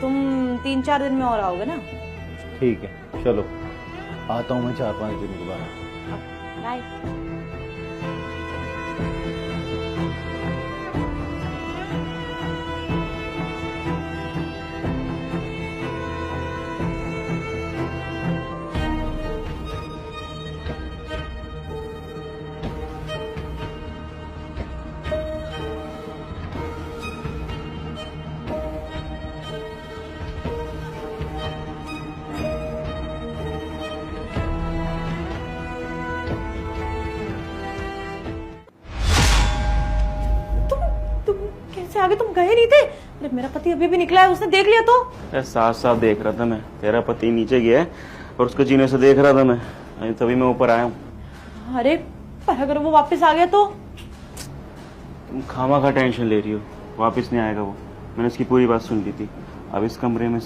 तुम 3-4 दिन में और आओगे ना? ठीक है, चलो आता हूँ मैं 4-5 दिन के बाद। बाय। कैसे आगे? तुम गए नहीं थे? अरे मेरा पति अभी भी निकला है, उसने देख लिया तो? साफ साफ देख रहा था मैं, तेरा पति नीचे गया है और उसको जीने से देख रहा था मैं, तभी मैं ऊपर आया हूँ। अरे पर अगर वो वापस आ गया तो? तुम खामा खा टेंशन ले रही हो, वापस नहीं आएगा वो। मैंने उसकी पूरी बात सुन ली थी। अब इस कमरे में से